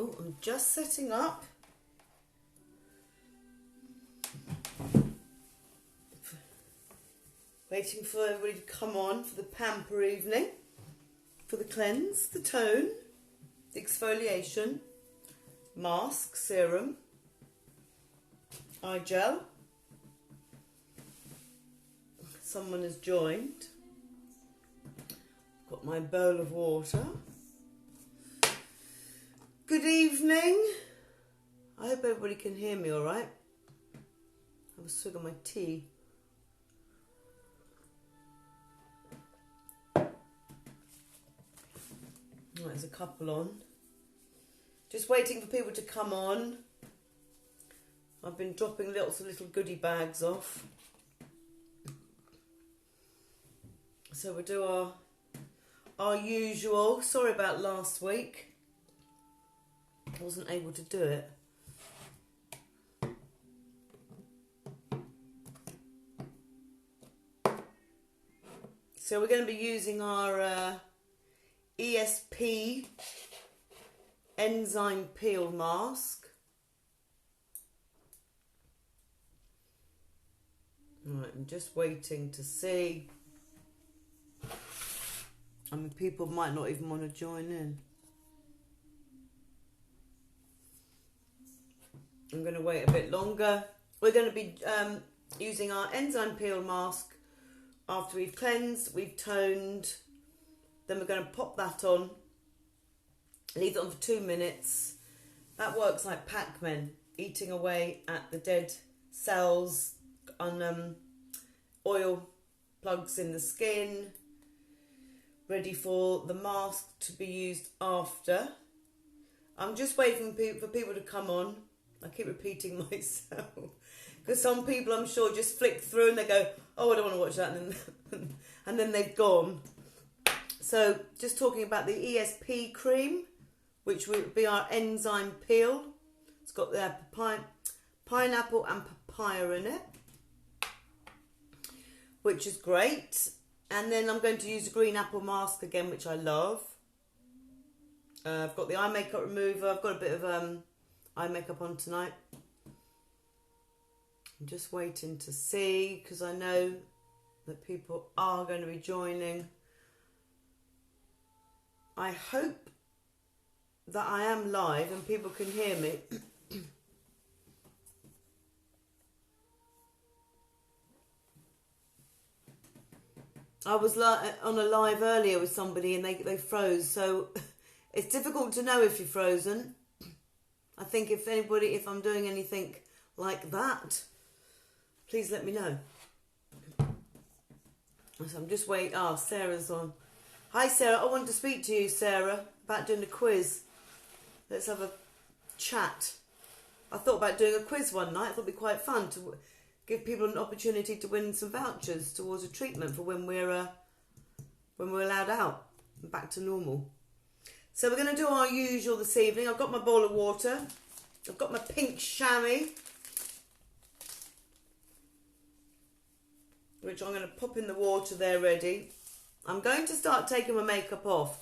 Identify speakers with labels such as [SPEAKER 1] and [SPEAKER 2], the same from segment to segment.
[SPEAKER 1] Oh, I'm just setting up. Waiting for everybody to come on for the Pamper evening. For the cleanse, the tone, the exfoliation, mask, serum, eye gel. Someone has joined. Got my bowl of water. Good evening. I hope everybody can hear me all right. Have a swig of my tea. Right, there's a couple on. Just waiting for people to come on. I've been dropping lots of little goodie bags off. So we'll do our usual. Sorry about last week. I wasn't able to do it. So we're going to be using our ESP Enzyme Peel mask. Right, I'm just waiting to see. I mean, people might not even want to join in. I'm going to wait a bit longer. We're going to be using our Enzyme Peel mask after we've cleansed, we've toned. Then we're going to pop that on, leave it on for 2 minutes. That works like Pac-Man, eating away at the dead cells on oil plugs in the skin. Ready for the mask to be used after. I'm just waiting for people to come on. I keep repeating myself. Because some people, I'm sure, just flick through and they go, oh, I don't want to watch that. And then they've gone. So, just talking about the ESP cream, which would be our Enzyme Peel. It's got the pineapple and papaya in it, which is great. And then I'm going to use a green apple mask again, which I love. I've got the eye makeup remover. I've got a bit of eye makeup on tonight. I'm just waiting to see, because I know that people are going to be joining. I hope that I am live and people can hear me. I was on a live earlier with somebody and they froze, so it's difficult to know if you're frozen. I think if I'm doing anything like that, please let me know. So I'm just waiting. Ah, Sarah's on. Hi Sarah, I wanted to speak to you, Sarah, about doing a quiz. Let's have a chat. I thought about doing a quiz one night. I thought it'd be quite fun to give people an opportunity to win some vouchers towards a treatment for when we're allowed out and back to normal. So we're going to do our usual this evening. I've got my bowl of water. I've got my pink chamois, which I'm going to pop in the water there ready. I'm going to start taking my makeup off.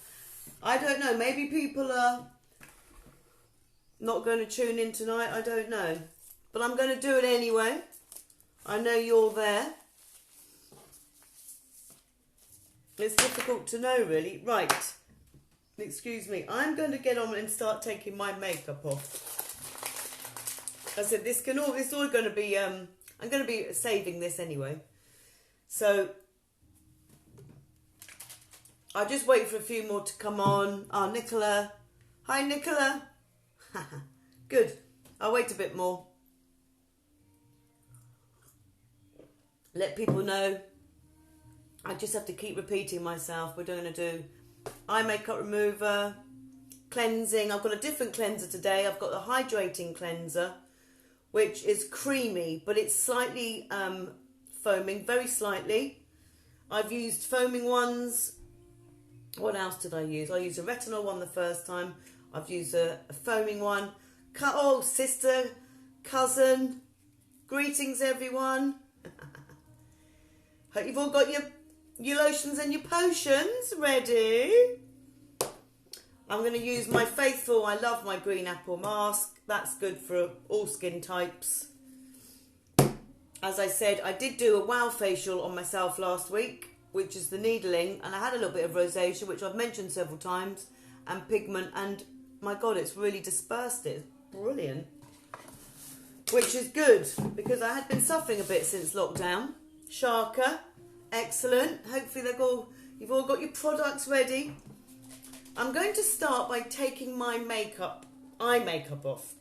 [SPEAKER 1] I don't know, maybe people are not going to tune in tonight, I don't know. But I'm going to do it anyway. I know you're there. It's difficult to know, really. Right, excuse me. I'm going to get on and start taking my makeup off. I said, this all going to be, I'm going to be saving this anyway. So, I'll just wait for a few more to come on. Oh, Nicola. Hi, Nicola. Good. I'll wait a bit more. Let people know. I just have to keep repeating myself. We're going to do eye makeup remover, cleansing. I've got a different cleanser today. I've got the hydrating cleanser, which is creamy, but it's slightly foaming, very slightly. I've used foaming ones. What else did I use? I used a retinol one the first time. I've used a foaming one. Oh, sister, cousin, greetings everyone. Hope you've all got your lotions and your potions ready. I'm going to use my faithful, I love my green apple mask. That's good for all skin types. As I said, I did do a wow facial on myself last week, which is the needling, and I had a little bit of rosacea, which I've mentioned several times, and pigment, and my God, it's really dispersed it. It's brilliant. Which is good, because I had been suffering a bit since lockdown. Sharka, excellent. Hopefully you've all got your products ready. I'm going to start by taking my eye makeup off.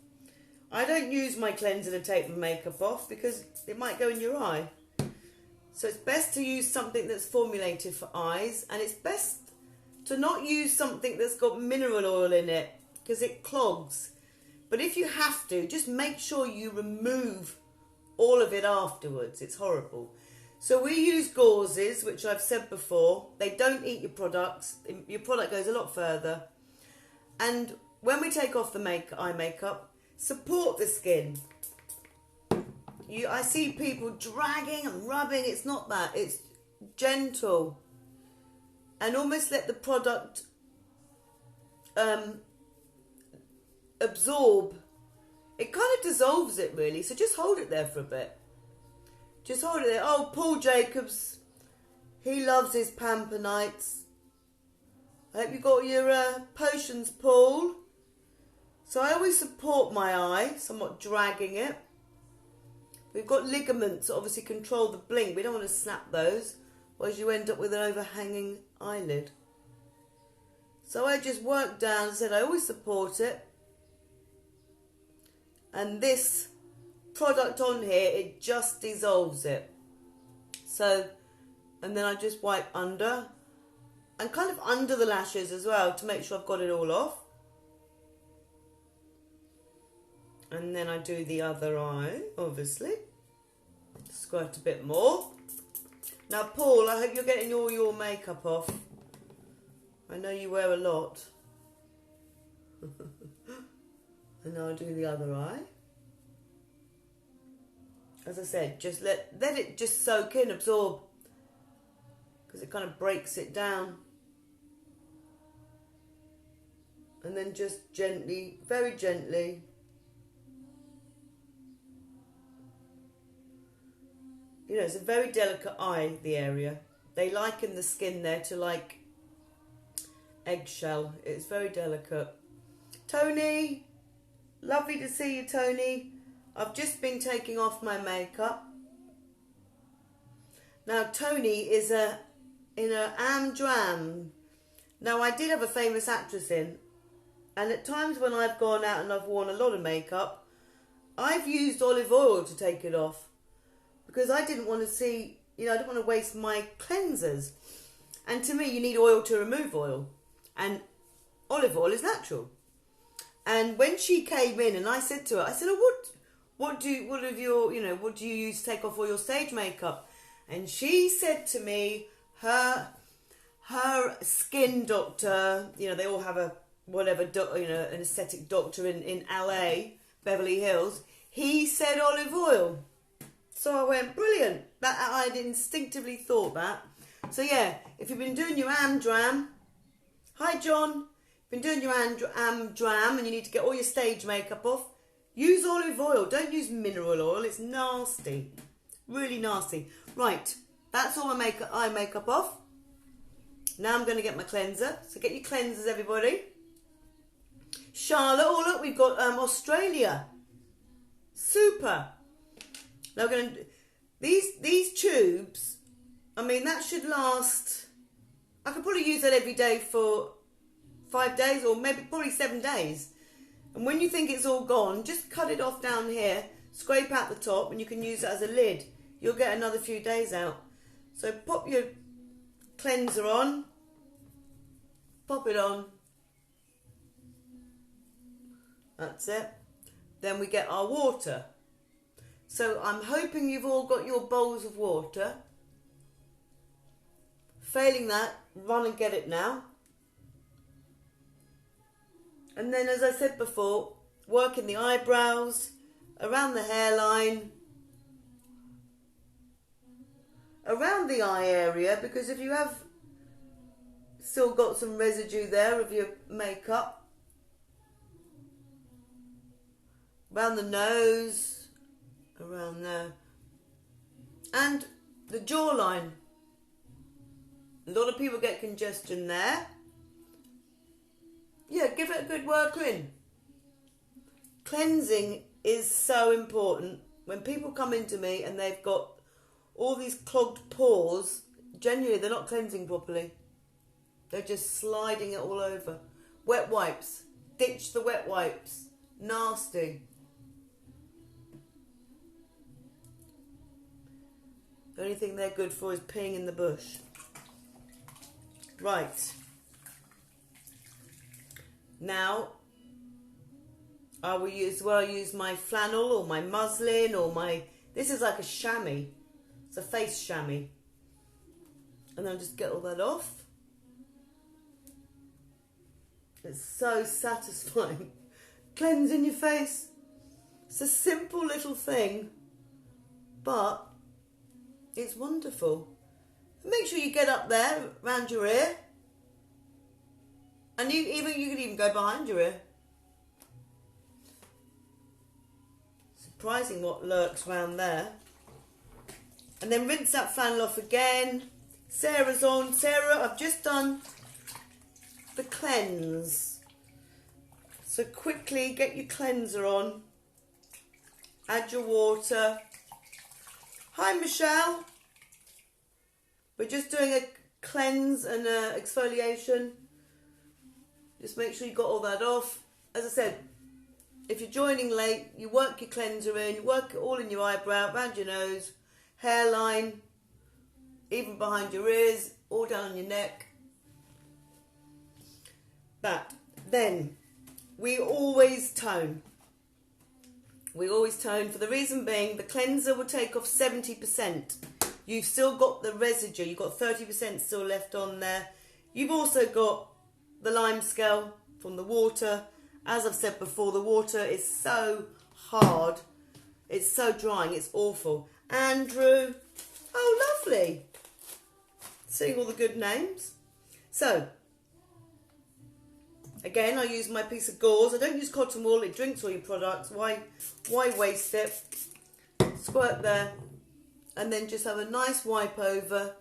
[SPEAKER 1] I don't use my cleanser to take my makeup off because it might go in your eye. So it's best to use something that's formulated for eyes, and it's best to not use something that's got mineral oil in it because it clogs. But if you have to, just make sure you remove all of it afterwards. It's horrible. So we use gauzes, which I've said before. They don't eat your products. Your product goes a lot further. And when we take off the eye makeup, support the skin. I see people dragging and rubbing. It's not that. It's gentle. And almost let the product absorb. It kind of dissolves it, really. So just hold it there for a bit. Just hold it there. Oh, Paul Jacobs. He loves his Pamper nights. I hope you got your potions, Paul. So I always support my eye, somewhat dragging it. We've got ligaments that obviously control the blink. We don't want to snap those, otherwise you end up with an overhanging eyelid. So I just work down. As I said, I always support it. And this product on here, it just dissolves it. So, and then I just wipe under, and kind of under the lashes as well, to make sure I've got it all off. And then I do the other eye, obviously. Squirt a bit more. Now, Paul, I hope you're getting all your makeup off. I know you wear a lot. And now I do the other eye. As I said, just let it just soak in, absorb. Because it kind of breaks it down. And then just gently, very gently. You know, it's a very delicate eye, the area. They liken the skin there to like eggshell. It's very delicate. Tony, lovely to see you, Tony. I've just been taking off my makeup. Now, Tony is in a Am-Dram. Now, I did have a famous actress in, and at times when I've gone out and I've worn a lot of makeup, I've used olive oil to take it off. Because I didn't want to see, I didn't want to waste my cleansers. And to me, you need oil to remove oil. And olive oil is natural. And when she came in and I said to her, I said, oh, what do you use to take off all your stage makeup? And she said to me, her skin doctor, they all have an aesthetic doctor in LA, Beverly Hills, he said olive oil. So I went, brilliant. That I'd instinctively thought that. So yeah, if you've been doing your Am-Dram, hi John, been doing your Am-Dram and you need to get all your stage makeup off, use olive oil. Don't use mineral oil. It's nasty. Really nasty. Right, that's all my eye makeup off. Now I'm going to get my cleanser. So get your cleansers, everybody. Charlotte, oh look, we've got Australia. Super. Now we're going to these tubes. I mean, that should last. I could probably use that every day for 5 days, or maybe probably 7 days. And when you think it's all gone, just cut it off down here, scrape out the top, and you can use it as a lid. You'll get another few days out. So pop your cleanser on. Pop it on. That's it. Then we get our water. So I'm hoping you've all got your bowls of water. Failing that, run and get it now. And then, as I said before, work in the eyebrows, around the hairline, around the eye area, because if you have Still got some residue there of your makeup. Around the nose, around there. And the jawline. A lot of people get congestion there. Yeah, give it a good work in. Cleansing is so important. When people come into me and they've got all these clogged pores, genuinely they're not cleansing properly. They're just sliding it all over. Wet wipes. Ditch the wet wipes. Nasty. The only thing they're good for is peeing in the bush. Right. Now, I will use my flannel or my muslin or this is like a chamois. It's a face chamois. And then just get all that off. It's so satisfying. Cleansing your face. It's a simple little thing, but it's wonderful. Make sure you get up there around your ear. And you can even go behind your ear. Surprising what lurks around there. And then rinse that flannel off again. Sarah's on. Sarah, I've just done the cleanse. So quickly get your cleanser on. Add your water. Hi Michelle. We're just doing a cleanse and a exfoliation. Just make sure you got all that off. As I said, if you're joining late, you work your cleanser in, you work it all in your eyebrow, around your nose, hairline, even behind your ears, all down your neck. Then, we always tone. We always tone for the reason being the cleanser will take off 70%. You've still got the residue. You've got 30% still left on there. You've also got the lime scale from the water. As I've said before, the water is so hard. It's so drying. It's awful. Andrew. Oh, lovely. Seeing all the good names. So, again, I use my piece of gauze. I don't use cotton wool. It drinks all your products. Why waste it? Squirt there. And then just have a nice wipe over.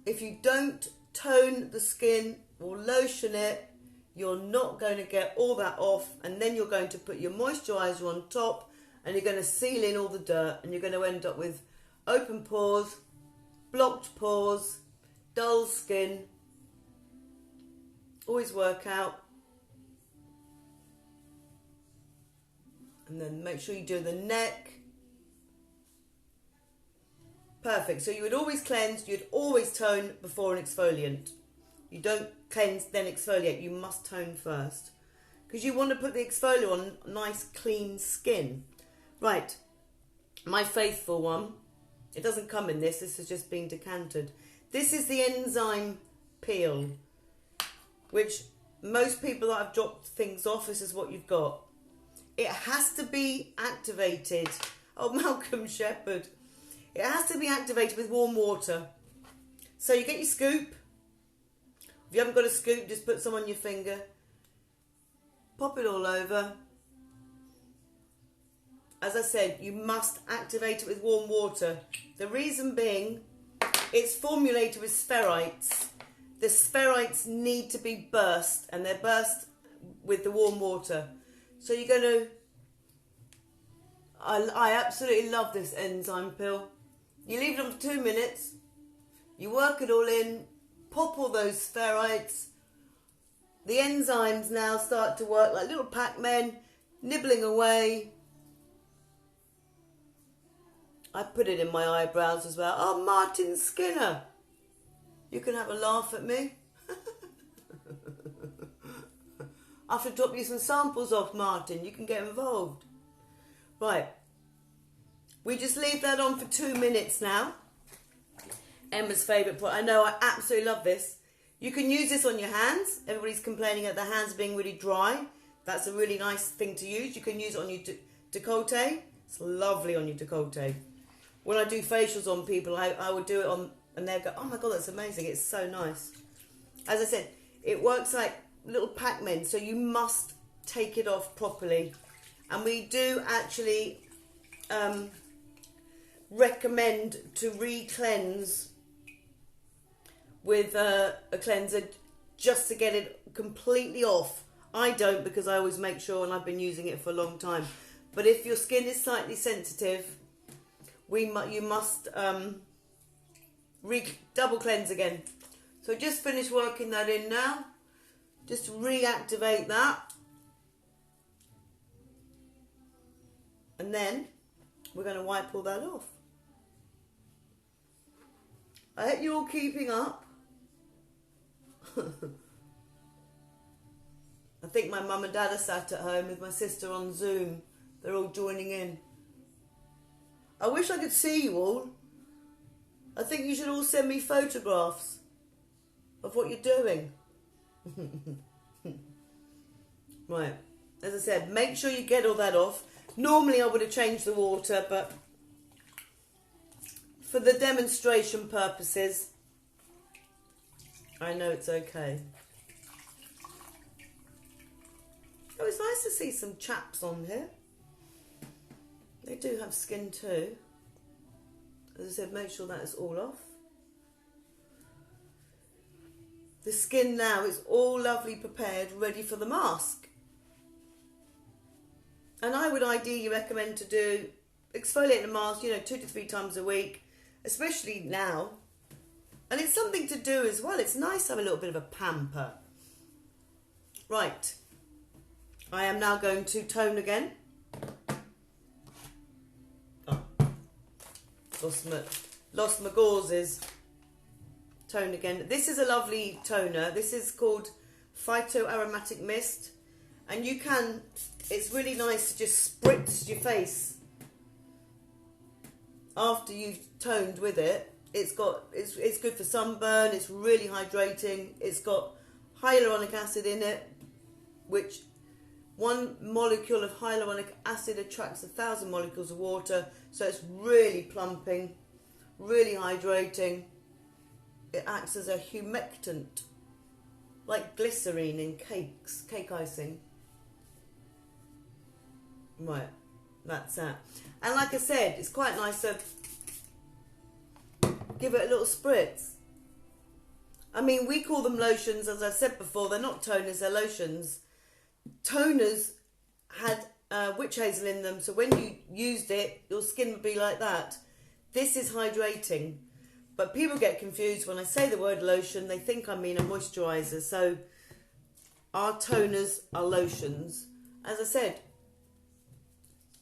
[SPEAKER 1] If you don't tone the skin or lotion it, you're not going to get all that off. And then you're going to put your moisturizer on top and you're going to seal in all the dirt. And you're going to end up with open pores, blocked pores, dull skin. Always work out. And then make sure you do the neck. Perfect. So you would always cleanse, you'd always tone before an exfoliant. You don't cleanse, then exfoliate. You must tone first. Because you want to put the exfoliant on nice, clean skin. Right. My faithful one. It doesn't come in this. This has just been decanted. This is the Enzyme Peel. Which most people that have dropped things off, this is what you've got. It has to be activated. Oh, Malcolm Shepherd. It has to be activated with warm water. So you get your scoop. If you haven't got a scoop, just put some on your finger. Pop it all over. As I said, you must activate it with warm water. The reason being, it's formulated with spherites. The spherites need to be burst, and they're burst with the warm water. So you're going to... I absolutely love this enzyme peel. You leave it on for 2 minutes. You work it all in. Pop all those spherites. The enzymes now start to work like little Pac-Men, nibbling away. I put it in my eyebrows as well. Oh, Martin Skinner. You can have a laugh at me. I have to drop you some samples off, Martin. You can get involved. Right. We just leave that on for 2 minutes now. Emma's favourite product. I know, I absolutely love this. You can use this on your hands. Everybody's complaining about the hands being really dry. That's a really nice thing to use. You can use it on your décolleté. It's lovely on your décolleté. When I do facials on people, I would do it on, and they'll go, oh my God, that's amazing. It's so nice. As I said, it works like little Pac-Men, so you must take it off properly. And we do actually recommend to re-cleanse with a cleanser just to get it completely off. I don't, because I always make sure, and I've been using it for a long time. But if your skin is slightly sensitive, you must double cleanse again. So just finish working that in now. Just reactivate that. And then we're going to wipe all that off. I hope you're all keeping up. I think my mum and dad are sat at home with my sister on Zoom. They're all joining in. I wish I could see you all. I think you should all send me photographs of what you're doing. Right, as I said, make sure you get all that off. Normally I would have changed the water, but for the demonstration purposes, I know it's okay. Oh, it's nice to see some chaps on here. They do have skin too. As I said, make sure that is all off. The skin now is all lovely prepared, ready for the mask. And I would ideally recommend to do exfoliate the mask, 2 to 3 times a week, especially now. And it's something to do as well. It's nice to have a little bit of a pamper. Right. I am now going to tone again. Oh. Lost my gauzes. Tone again. This is a lovely toner. This is called Phyto Aromatic Mist. And you can, it's really nice to just spritz your face after you've toned with it. It's good for sunburn. It's really hydrating. It's got hyaluronic acid in it, which 1 molecule of hyaluronic acid attracts 1,000 molecules of water. So it's really plumping, really hydrating. It acts as a humectant, like glycerine in cake icing. Right, that's that. And like I said, it's quite nice to give it a little spritz. I mean, we call them lotions, as I've said before. They're not toners, they're lotions. Toners had witch hazel in them, so when you used it, your skin would be like that. This is hydrating. But people get confused when I say the word lotion. They think I mean a moisturizer. So our toners are lotions. As I said,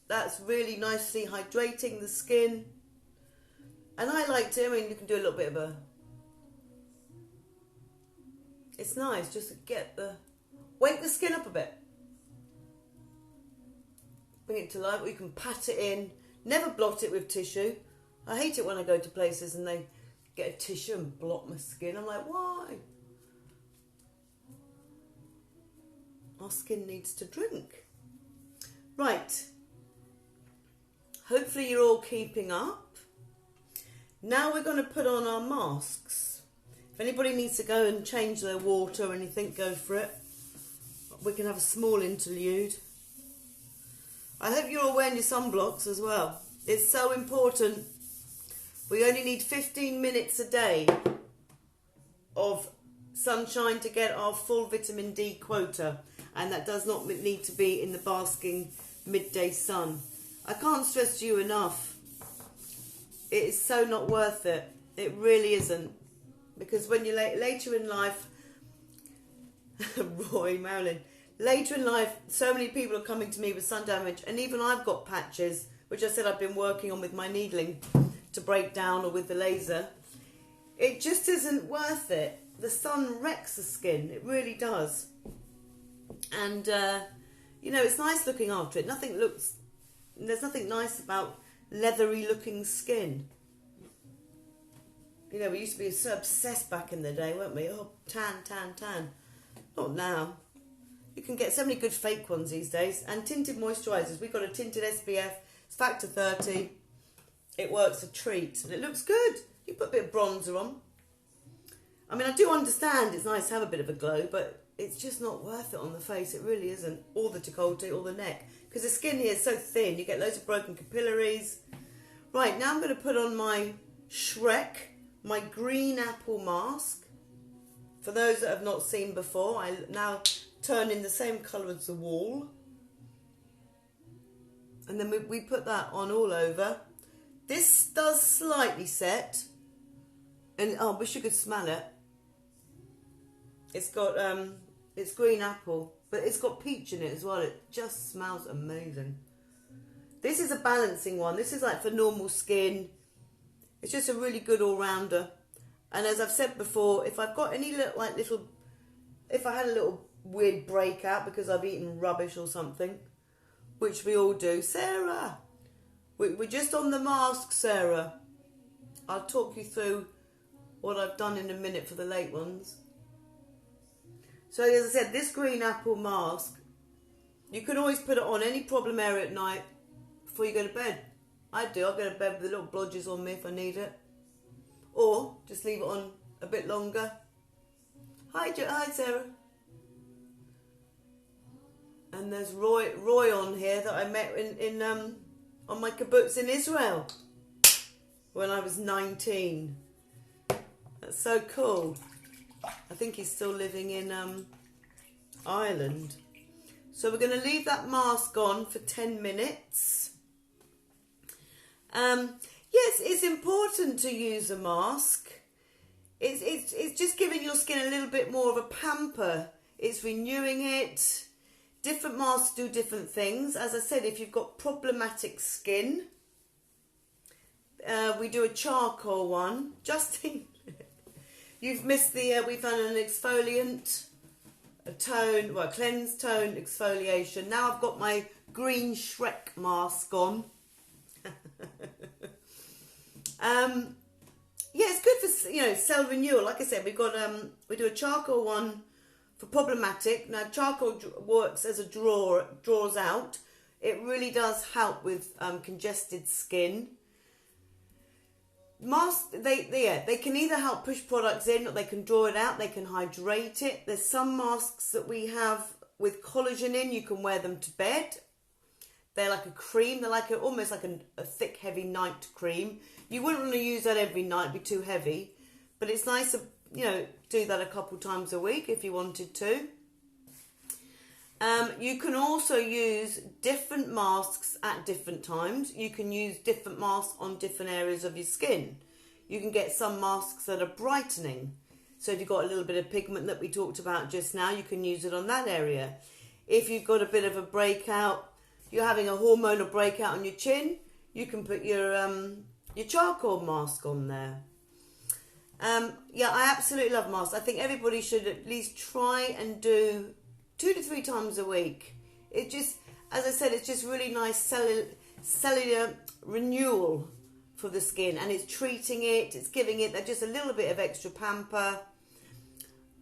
[SPEAKER 1] that's really nicely hydrating the skin. And I like to, you can do a little bit of a... It's nice just to get wake the skin up a bit. Bring it to life. Or you can pat it in. Never blot it with tissue. I hate it when I go to places and they get a tissue and blot my skin. I'm like, why? Our skin needs to drink. Right. Hopefully you're all keeping up. Now we're going to put on our masks. If anybody needs to go and change their water or anything, go for it. We can have a small interlude. I hope you're all wearing your sunblocks as well. It's so important. We only need 15 minutes a day of sunshine to get our full vitamin D quota. And that does not need to be in the basking midday sun. I can't stress to you enough. It is so not worth it. It really isn't. Because when you're later in life... Roy Marilyn. Later in life, so many people are coming to me with sun damage. And even I've got patches, which I said I've been working on with my needling to break down or with the laser. It just isn't worth it. The sun wrecks the skin. It really does. And, it's nice looking after it. There's nothing nice about leathery looking skin. We used to be so obsessed back in the day, weren't we? Oh, tan. Not now. You can get so many good fake ones these days. And tinted moisturisers. We've got a tinted SPF. It's factor 30. It works a treat. And it looks good. You put a bit of bronzer on. I mean, I do understand it's nice to have a bit of a glow, but it's just not worth it on the face. It really isn't. Or the décolleté or the neck. Because the skin here is so thin. You get loads of broken capillaries. Right, now I'm going to put on my Shrek, my green apple mask. For those that have not seen before, I now turn in the same colour as the wall. And then we put that on all over. This does slightly set. And oh, I wish you could smell it. It's got, it's green apple, but it's got peach in it as well. It just smells amazing. This is a balancing one. This is like for normal skin. It's just a really good all-rounder. And as I've said before, if I've got any little, if I had a little weird breakout because I've eaten rubbish or something, which we all do. Sarah, we're just on the mask, Sarah. I'll talk you through what I've done in a minute for the late ones. So as I said, this green apple mask, you can always put it on any problem area at night before you go to bed. I do. I'll go to bed with the little blodges on me if I need it. Or just leave it on a bit longer. Hi Sarah. And there's Roy on here that I met in on my kibbutz in Israel when I was 19. That's so cool. I think he's still living in Ireland. So we're going to leave that mask on for 10 minutes. Yes, it's important to use a mask. It's just giving your skin a little bit more of a pamper. It's renewing it. Different masks do different things. As I said, if you've got problematic skin, we do a charcoal one. Justin, you've missed the, we've done an exfoliant, a tone, well, cleanse, tone, exfoliation. Now I've got my green Shrek mask on. Yeah, it's good for, you know, cell renewal. Like I said, we've got, we do a charcoal one for problematic. Now, charcoal works as a draws out. It really does help with congested skin. Masks, they can either help push products in, or they can draw it out, they can hydrate it. There's some masks that we have with collagen in, you can wear them to bed. They're like a cream, they're like almost like a thick, heavy night cream. You wouldn't want to use that every night, it'd be too heavy. But it's nice to, you know, do that a couple times a week if you wanted to. You can also use different masks at different times. You can use different masks on different areas of your skin. You can get some masks that are brightening. So if you've got a little bit of pigment that we talked about just now, you can use it on that area. If you've got a bit of a breakout, you're having a hormonal breakout on your chin, you can put your charcoal mask on there. Yeah, I absolutely love masks. I think everybody should at least try and do 2 to 3 times a week. It just, as I said, it's just really nice cellular renewal for the skin, and it's treating it, it's giving it just a little bit of extra pamper.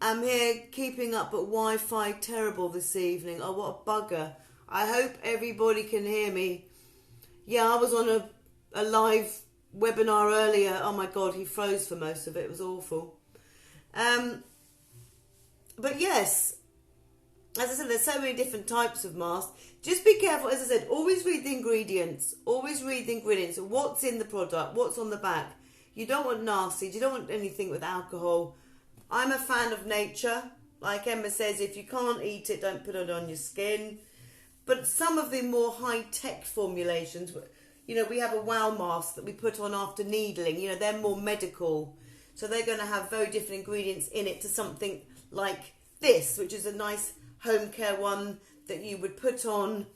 [SPEAKER 1] I'm here keeping up at Wi-Fi terrible this evening. Oh, what a bugger. I hope everybody can hear me. Yeah, I was on a live webinar earlier. Oh my God, he froze for most of it. It was awful. But yes, as I said, there's so many different types of masks. Just be careful, as I said, always read the ingredients. Always read the ingredients. What's in the product, what's on the back. You don't want nasty, you don't want anything with alcohol. I'm a fan of nature. Like Emma says, if you can't eat it, don't put it on your skin. But some of the more high-tech formulations, you know, we have a wow mask that we put on after needling. You know, they're more medical. So they're going to have very different ingredients in it to something like this, which is a nice home care one that you would put on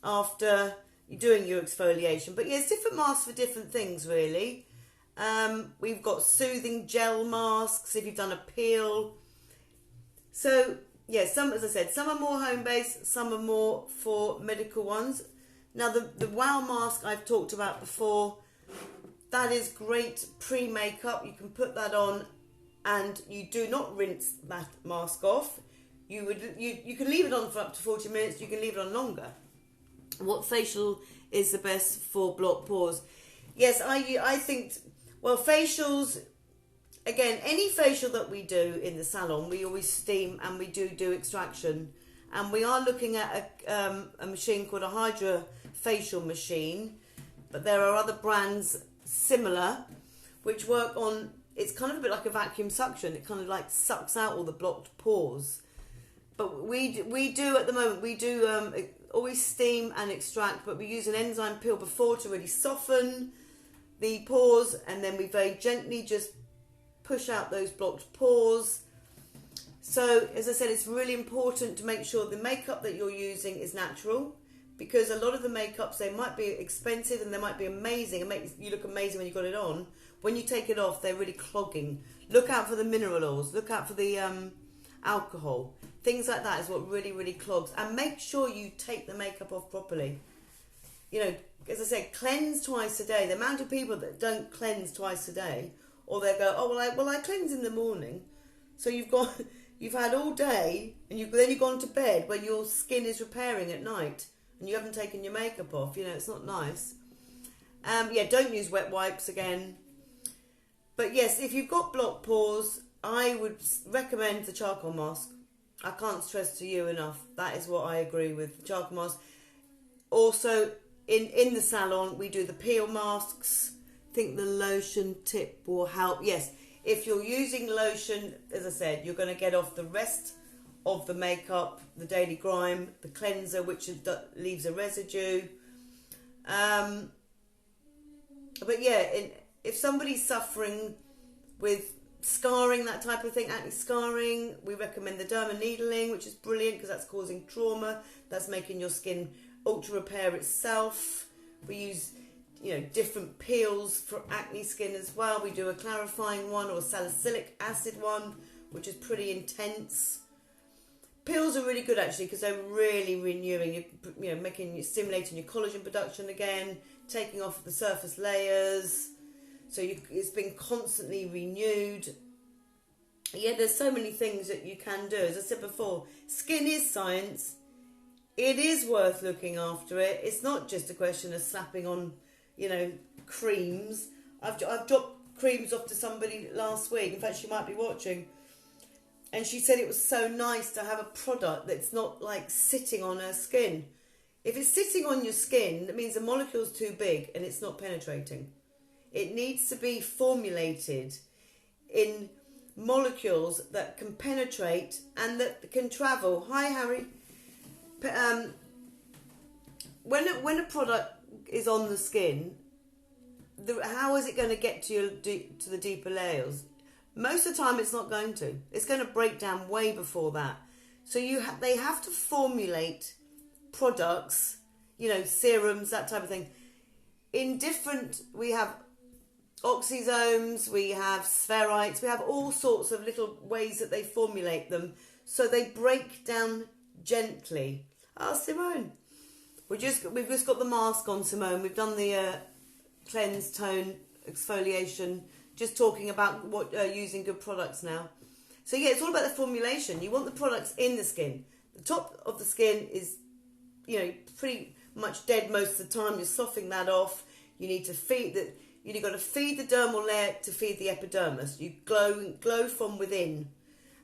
[SPEAKER 1] after you're doing your exfoliation. But yeah, it's different masks for different things, really. We've got soothing gel masks if you've done a peel. So yeah, some, as I said, some are more home-based, some are more for medical ones. Now, the wow mask I've talked about before, that is great pre-makeup. You can put that on and you do not rinse that mask off. You can leave it on for up to 40 minutes. You can leave it on longer. What facial is the best for blocked pores? Yes, I think, well, facials, again, any facial that we do in the salon, we always steam and we do extraction. And we are looking at a machine called a Hydra facial machine, but there are other brands similar which work on, it's kind of a bit like a vacuum suction. It kind of like sucks out all the blocked pores. But we do at the moment, we do always steam and extract, but we use an enzyme peel before to really soften the pores, and then we very gently just push out those blocked pores. So, as I said, it's really important to make sure the makeup that you're using is natural, because a lot of the makeups, they might be expensive and they might be amazing and make you look amazing when you got it on. When you take it off, they're really clogging. Look out for the mineral oils. Look out for the alcohol. Things like that is what really, really clogs. And make sure you take the makeup off properly. You know, as I said, cleanse twice a day. The amount of people that don't cleanse twice a day, or they go, oh, well, I cleanse in the morning. So you've had all day, and then you've gone to bed when your skin is repairing at night, and you haven't taken your makeup off. You know, it's not nice. Yeah, don't use wet wipes again. But yes, if you've got blocked pores, I would recommend the charcoal mask. I can't stress to you enough. That is what I agree with, the charcoal mask. Also, in the salon, we do the peel masks. I think the lotion tip will help. Yes, if you're using lotion, as I said, you're going to get off the rest of the makeup, the daily grime, the cleanser, which leaves a residue. But yeah, if somebody's suffering with scarring, that type of thing, acne scarring, we recommend the derma needling, which is brilliant because that's causing trauma. That's making your skin ultra repair itself. We use, different peels for acne skin as well. We do a clarifying one or a salicylic acid one, which is pretty intense. Peels are really good actually because they're really renewing, stimulating your collagen production again, taking off the surface layers. So it's been constantly renewed. Yeah, there's so many things that you can do. As I said before, skin is science. It is worth looking after it. It's not just a question of slapping on, creams. I've dropped creams off to somebody last week. In fact, she might be watching. And she said it was so nice to have a product that's not like sitting on her skin. If it's sitting on your skin, that means the molecule's too big and it's not penetrating. It needs to be formulated in molecules that can penetrate and that can travel. Hi, Harry. When a product is on the skin, how is it going to get to the deeper layers? Most of the time, it's not going to. It's going to break down way before that. So they have to formulate products, serums, that type of thing. We have oxysomes, we have spherites, we have all sorts of little ways that they formulate them so they break down gently. Simone, we've just got the mask on, Simone. We've done the cleanse, tone, exfoliation, just talking about what using good products now. So yeah, it's all about the formulation. You want the products in the skin. The top of the skin is, pretty much dead most of the time. You're softening that off. You need to feed the. You've got to feed the dermal layer to feed the epidermis. You glow from within.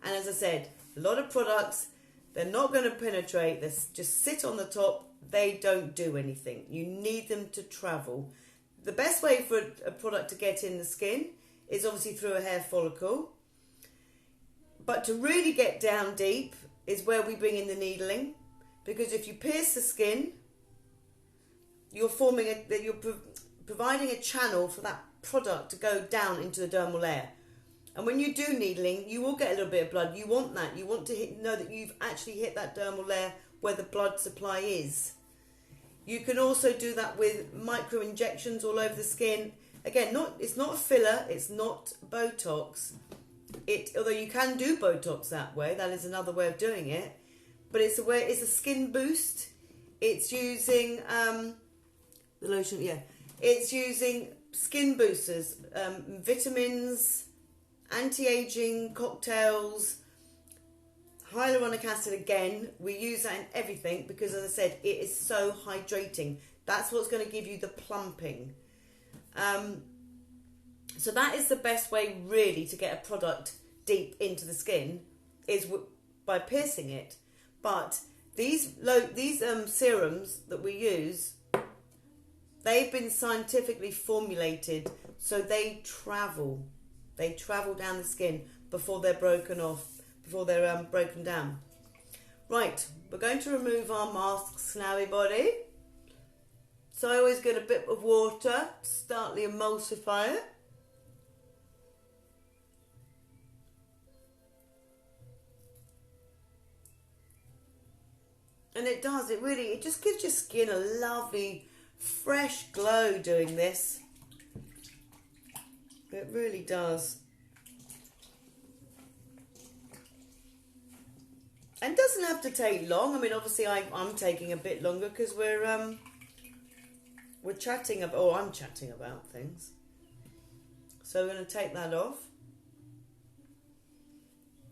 [SPEAKER 1] And as I said, a lot of products, they're not going to penetrate. They just sit on the top. They don't do anything. You need them to travel. The best way for a product to get in the skin is obviously through a hair follicle. But to really get down deep is where we bring in the needling. Because if you pierce the skin, you're providing a channel for that product to go down into the dermal layer. And when you do needling, you will get a little bit of blood. You want that. You want to know that you've actually hit that dermal layer where the blood supply is. You can also do that with micro injections all over the skin. Again, it's not a filler. It's not Botox. Although you can do Botox that way. That is another way of doing it. But it's a skin boost. It's using the lotion. Yeah. It's using skin boosters, vitamins, anti-aging cocktails, hyaluronic acid again. We use that in everything because, as I said, it is so hydrating. That's what's going to give you the plumping. So that is the best way really to get a product deep into the skin, is by piercing it. But these serums that we use, they've been scientifically formulated so they travel down the skin before they're broken off, before they're broken down. Right, we're going to remove our masks now, everybody. So I always get a bit of water to start the emulsifier. And it does, it just gives your skin a lovely, fresh glow doing this. It really does. And doesn't have to take long. I mean, obviously I'm taking a bit longer because we're chatting about, or I'm chatting about things. So we're going to take that off.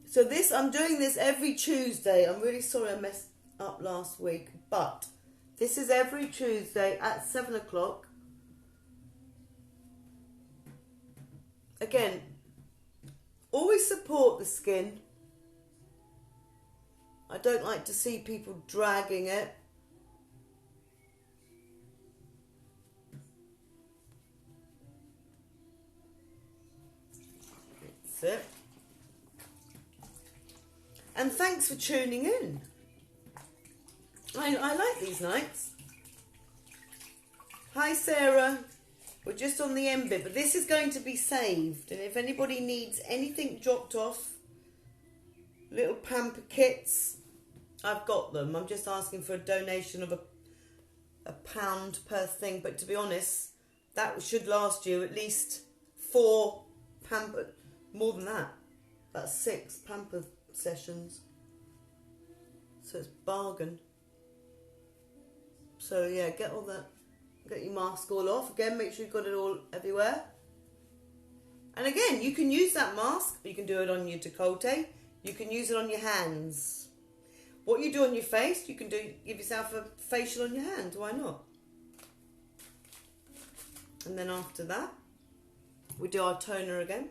[SPEAKER 1] So I'm doing this every Tuesday. I'm really sorry I messed up last week, but this is every Tuesday at 7 o'clock. Again, always support the skin. I don't like to see people dragging it. That's it. And thanks for tuning in. I like these nights. Hi Sarah. We're just on the end bit, but this is going to be saved. And if anybody needs anything dropped off, little Pamper kits, I've got them. I'm just asking for a donation of a £1 per thing. But to be honest, that should last you at least 4 Pamper, more than that. That's 6 Pamper sessions. So it's bargain. So yeah, get your mask all off. Again, make sure you've got it all everywhere. And again, you can use that mask, but you can do it on your décolleté. You can use it on your hands. What you do on your face, you can give yourself a facial on your hand. Why not? And then after that, we do our toner again.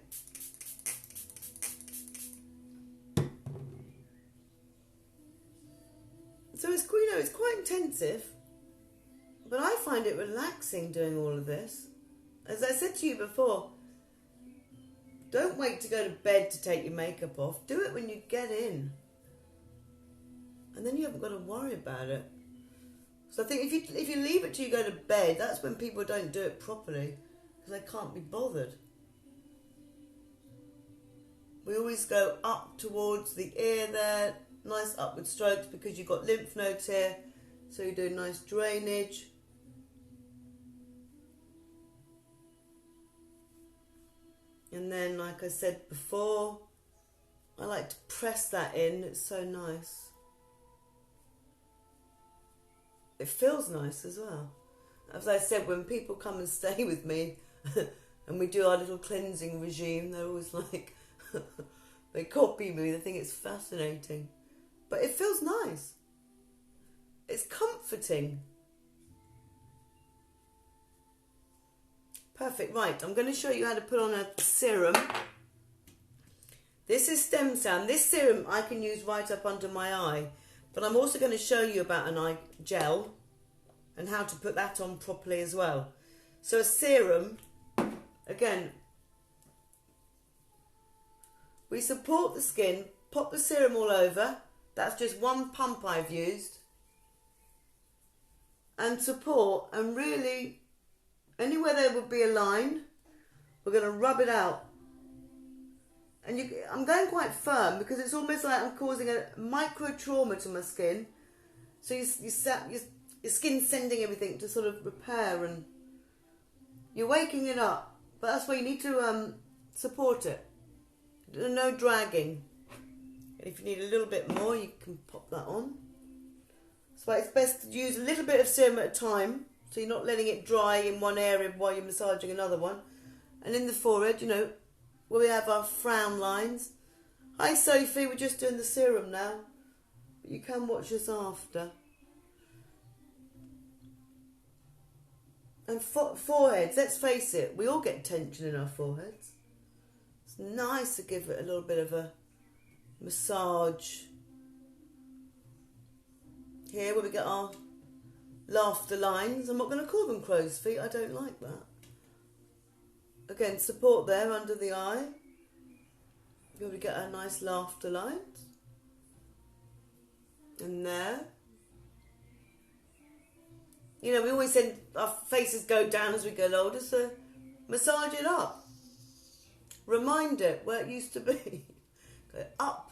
[SPEAKER 1] So it's quite intensive, but I find it relaxing doing all of this. As I said to you before, don't wait to go to bed to take your makeup off. Do it when you get in. And then you haven't got to worry about it. So I think if you leave it till you go to bed, that's when people don't do it properly, because they can't be bothered. We always go up towards the ear there, nice upward strokes, because you've got lymph nodes here, so you do nice drainage. And then, like I said before, I like to press that in. It's so nice. It feels nice as well. As I said, when people come and stay with me and we do our little cleansing regime, they're always like, they copy me, they think it's fascinating. But it feels nice. It's comforting. Perfect. Right, I'm going to show you how to put on a serum. This is stem cell. This serum I can use right up under my eye. But I'm also going to show you about an eye gel and how to put that on properly as well. So a serum, again, we support the skin, pop the serum all over. That's just one pump I've used. And support, and really, anywhere there would be a line, we're going to rub it out. And I'm going quite firm because it's almost like I'm causing a micro trauma to my skin. So your skin's sending everything to sort of repair, and you're waking it up. But that's why you need to support it. No dragging. And if you need a little bit more, you can pop that on. That's why it's best to use a little bit of serum at a time, so you're not letting it dry in one area while you're massaging another one. And in the forehead, where we have our frown lines. Hi Sophie, we're just doing the serum now. But you can watch us after. And foreheads, let's face it, we all get tension in our foreheads. It's nice to give it a little bit of a massage. Here where we get our laughter lines. I'm not going to call them crow's feet, I don't like that. Again, support there under the eye. Here we get our nice laughter lines. And there. You know, we always said our faces go down as we get older, so massage it up. Remind it where it used to be. Go up.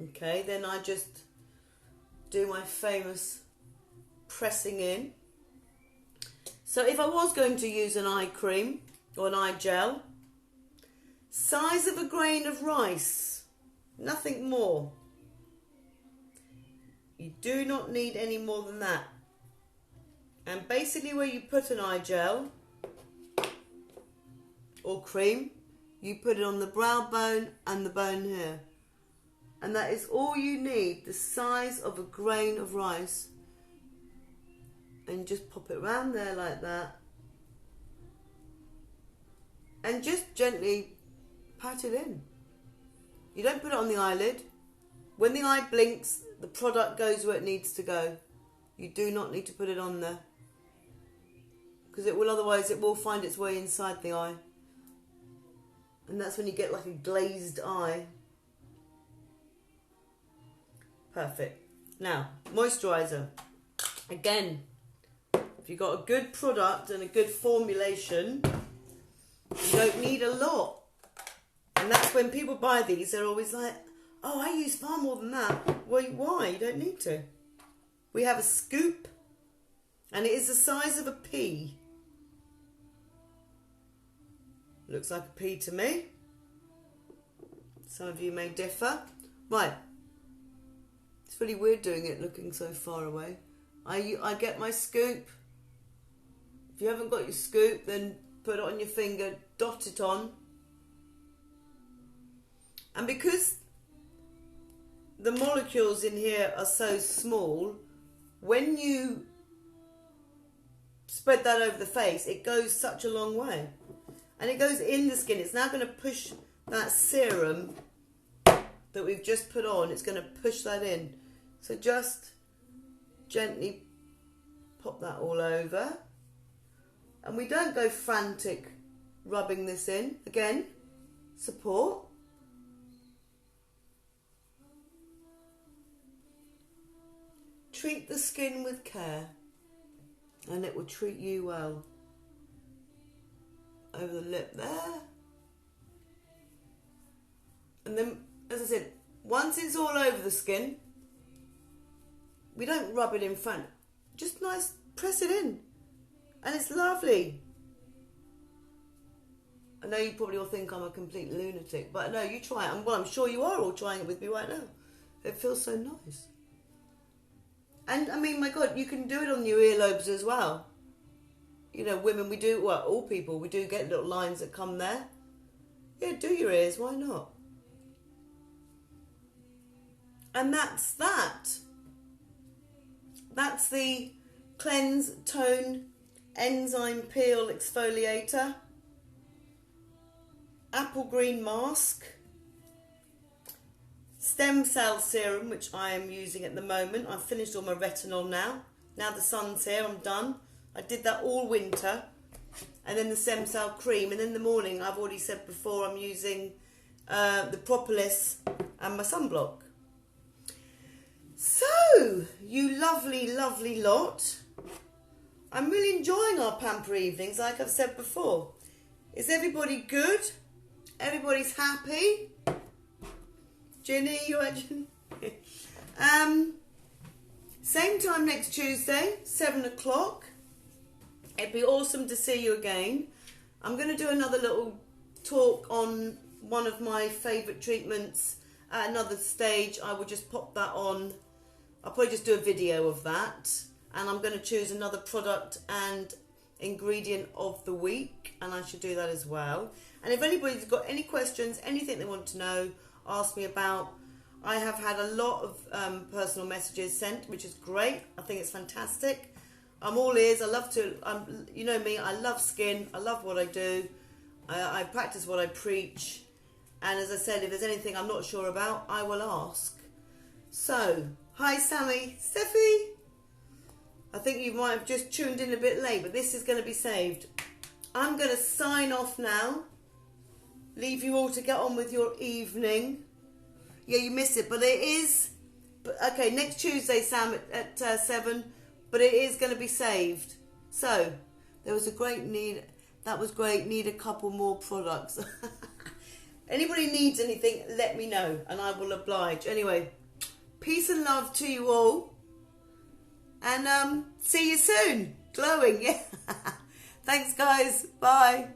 [SPEAKER 1] Okay, then I just do my famous pressing in. So if I was going to use an eye cream or an eye gel, size of a grain of rice, nothing more. You do not need any more than that. And basically where you put an eye gel or cream, you put it on the brow bone and the bone here. And that is all you need, the size of a grain of rice. And just pop it around there like that. And just gently pat it in. You don't put it on the eyelid. When the eye blinks, the product goes where it needs to go. You do not need to put it on there. Because it will, otherwise it will find its way inside the eye. And that's when you get like a glazed eye. Perfect. Now, moisturizer. Again, if you've got a good product and a good formulation, you don't need a lot. And that's when people buy these, they're always like, oh, I use far more than that. Well, why? You don't need to. We have a scoop, and it is the size of a pea. Looks like a pea to me. Some of you may differ. Right. It's really weird doing it looking so far away. I get my scoop. If you haven't got your scoop, then put it on your finger, dot it on. And because the molecules in here are so small, when you spread that over the face, it goes such a long way. And it goes in the skin. It's now going to push that serum that we've just put on. It's going to push that in. So just gently pop that all over. And we don't go frantic rubbing this in. Again, support. Treat the skin with care and it will treat you well. Over the lip there. And then, as I said, once it's all over the skin, we don't rub it in front. Just nice, press it in. And it's lovely. I know you probably all think I'm a complete lunatic, but no, you try it. Well, I'm sure you are all trying it with me right now. It feels so nice. And I mean, my God, you can do it on your earlobes as well. You know, women, we do, well, all people, we do get little lines that come there. Yeah, do your ears, why not? And that's that. That's the Cleanse, Tone, Enzyme Peel Exfoliator. Apple Green Mask. Stem Cell Serum, which I am using at the moment. I've finished all my retinol now. Now the sun's here, I'm done. I did that all winter. And then the Stem Cell Cream. And in the morning, I've already said before, I'm using the Propolis and my sunblock. So, you lovely, lovely lot. I'm really enjoying our Pamper evenings, like I've said before. Is everybody good? Everybody's happy? Ginny, you actually... same time next Tuesday, 7 o'clock. It'd be awesome to see you again. I'm going to do another little talk on one of my favourite treatments at another stage. I will just pop that on. I'll probably just do a video of that. And I'm going to choose another product and ingredient of the week. And I should do that as well. And if anybody's got any questions, anything they want to know, ask me about. I have had a lot of personal messages sent, which is great. I think it's fantastic. I'm all ears. I love to, you know me, I love skin. I love what I do. I practice what I preach. And as I said, if there's anything I'm not sure about, I will ask. So, hi Sammy. Steffi. I think you might have just tuned in a bit late, but this is going to be saved. I'm going to sign off now. Leave you all to get on with your evening. Yeah, you missed it, but it is... Okay, next Tuesday, Sam, at 7, but it is going to be saved. So, there was a great need... That was great. Need a couple more products. Anybody needs anything, let me know, and I will oblige. Anyway, peace and love to you all. And see you soon. Glowing, yeah. Thanks, guys. Bye.